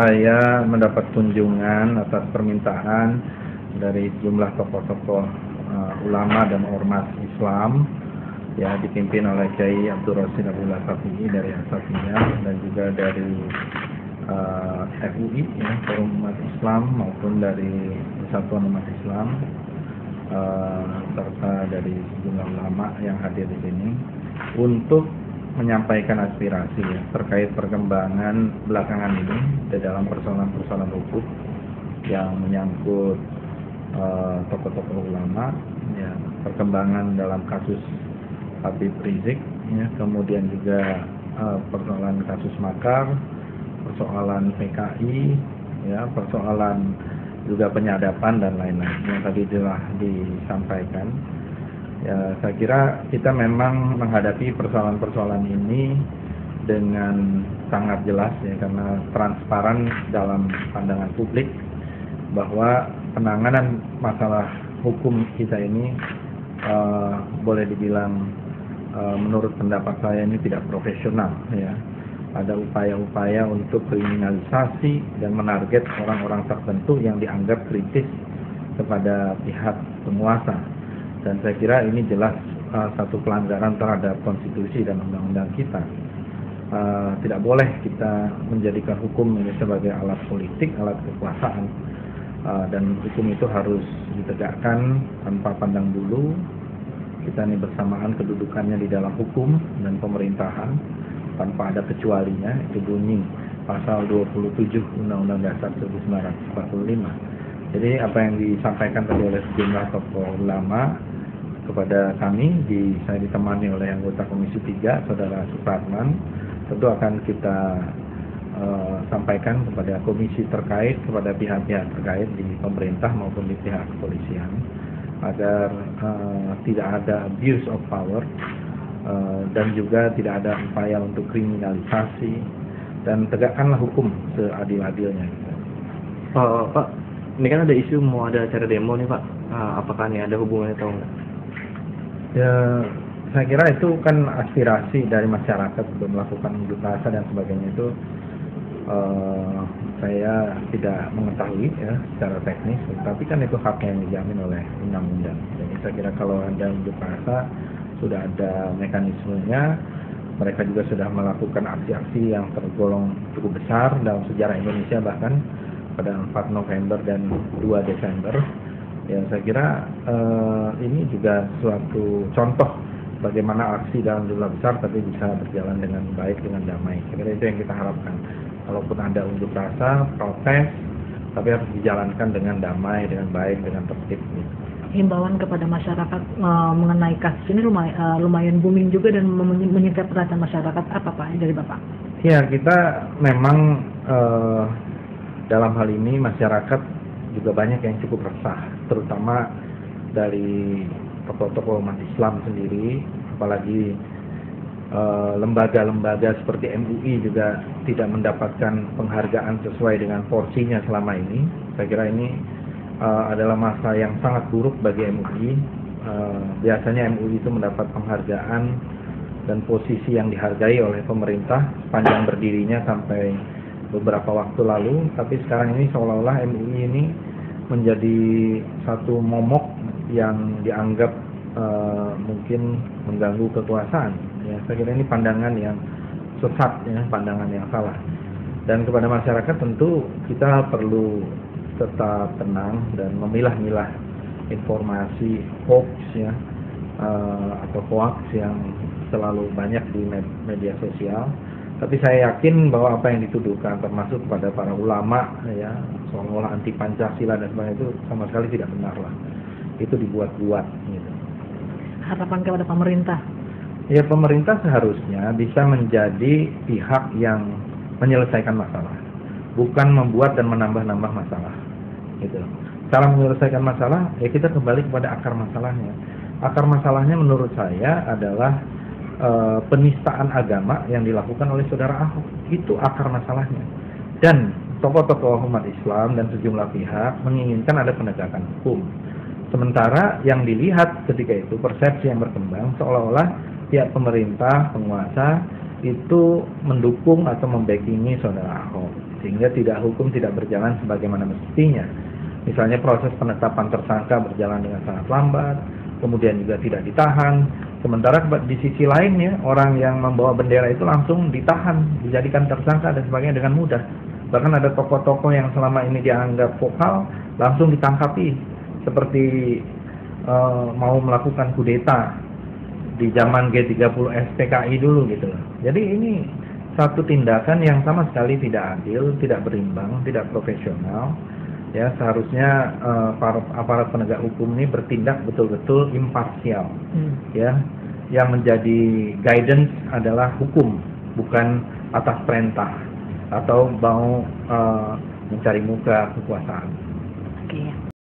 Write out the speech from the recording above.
saya mendapat kunjungan atas permintaan dari sejumlah tokoh-tokoh ulama dan ormas Islam, ya, dipimpin oleh Kiai Abdul Rasid Abdullah Syafi'i dari Asatiyah dan juga dari FUI, ya, Forum Umat Islam, maupun dari Persatuan Umat Islam, serta dari sejumlah ulama yang hadir di sini untuk menyampaikan aspirasi, ya, terkait perkembangan belakangan ini di dalam persoalan-persoalan hukum yang menyangkut tokoh-tokoh ulama, ya, perkembangan dalam kasus Habib Rizik, ya, kemudian juga persoalan kasus makar, persoalan PKI, ya, persoalan juga penyadapan dan lain-lain yang tadi telah disampaikan. Ya, saya kira kita memang menghadapi persoalan-persoalan ini dengan sangat jelas, ya, karena transparan dalam pandangan publik bahwa penanganan masalah hukum kita ini boleh dibilang menurut pendapat saya ini tidak profesional, ya. Ada upaya-upaya untuk kriminalisasi dan menarget orang-orang tertentu yang dianggap kritis kepada pihak penguasa. Dan saya kira ini jelas satu pelanggaran terhadap konstitusi dan undang-undang kita. Tidak boleh kita menjadikan hukum ini sebagai alat politik, alat kekuasaan, dan hukum itu harus ditegakkan tanpa pandang bulu. Kita ini bersamaan kedudukannya di dalam hukum dan pemerintahan tanpa ada kecualinya. Itu bunyi pasal 27 Undang-Undang Dasar 1945. Jadi apa yang disampaikan tadi oleh sejumlah tokoh ulama kepada kami, saya ditemani oleh anggota Komisi 3, Saudara Supratman, tentu akan kita sampaikan kepada komisi terkait, kepada pihak-pihak terkait di pemerintah maupun di pihak kepolisian, agar tidak ada abuse of power, dan juga tidak ada upaya untuk kriminalisasi, dan tegakkanlah hukum seadil-adilnya. Pak, ini kan ada isu mau ada acara demo nih Pak, apakah ini ada hubungannya atau enggak? Ya, saya kira itu kan aspirasi dari masyarakat untuk melakukan unjuk rasa dan sebagainya. Itu saya tidak mengetahui, ya, secara teknis, tapi kan itu hak yang dijamin oleh undang-undang. Jadi saya kira kalau ada unjuk rasa sudah ada mekanismenya. Mereka juga sudah melakukan aksi-aksi yang tergolong cukup besar dalam sejarah Indonesia, bahkan pada 4 November dan 2 Desember. Ya, saya kira ini juga suatu contoh bagaimana aksi dalam jumlah besar tapi bisa berjalan dengan baik, dengan damai. Saya kira itu yang kita harapkan. Kalaupun ada unjuk rasa, protes, tapi harus dijalankan dengan damai, dengan baik, dengan tertib. Himbauan kepada masyarakat mengenai kasus ini lumayan booming juga dan menyita perhatian masyarakat, apa Pak dari Bapak? Ya, kita memang dalam hal ini masyarakat juga banyak yang cukup resah, terutama dari tokoh-tokoh umat Islam sendiri, apalagi lembaga-lembaga seperti MUI juga tidak mendapatkan penghargaan sesuai dengan porsinya selama ini. Saya kira ini adalah masa yang sangat buruk bagi MUI. Biasanya MUI itu mendapat penghargaan dan posisi yang dihargai oleh pemerintah sepanjang berdirinya sampai beberapa waktu lalu, tapi sekarang ini seolah-olah MUI ini menjadi satu momok yang dianggap mungkin mengganggu kekuasaan. Ya, saya kira ini pandangan yang sesat, ya, pandangan yang salah. Dan kepada masyarakat tentu kita perlu tetap tenang dan memilah-milah informasi hoax, ya, atau hoax yang selalu banyak di media sosial. Tapi saya yakin bahwa apa yang dituduhkan termasuk kepada para ulama, ya, seolah-olah anti Pancasila dan sebagainya, itu sama sekali tidak benar lah. Itu dibuat-buat, gitu. Harapan kepada pemerintah? Ya, pemerintah seharusnya bisa menjadi pihak yang menyelesaikan masalah, bukan membuat dan menambah-nambah masalah, gitu. Cara menyelesaikan masalah, ya kita kembali kepada akar masalahnya. Akar masalahnya menurut saya adalah penistaan agama yang dilakukan oleh saudara Ahok. Itu akar masalahnya. Dan tokoh-tokoh umat Islam dan sejumlah pihak menginginkan ada penegakan hukum. Sementara yang dilihat ketika itu, persepsi yang berkembang seolah-olah pihak pemerintah, penguasa itu mendukung atau membackingi saudara Ahok. sehingga hukum tidak berjalan sebagaimana mestinya. Misalnya proses penetapan tersangka berjalan dengan sangat lambat, kemudian juga tidak ditahan. Sementara di sisi lainnya, orang yang membawa bendera itu langsung ditahan, dijadikan tersangka dan sebagainya dengan mudah. Bahkan ada tokoh-tokoh yang selama ini dianggap vokal, langsung ditangkapi, seperti mau melakukan kudeta di zaman G30 SPKI dulu gitu loh. Jadi ini satu tindakan yang sama sekali tidak adil, tidak berimbang, tidak profesional. Ya, seharusnya aparat penegak hukum ini bertindak betul-betul imparsial. Ya, yang menjadi guidance adalah hukum, bukan atas perintah atau mau mencari muka kekuasaan. Oke.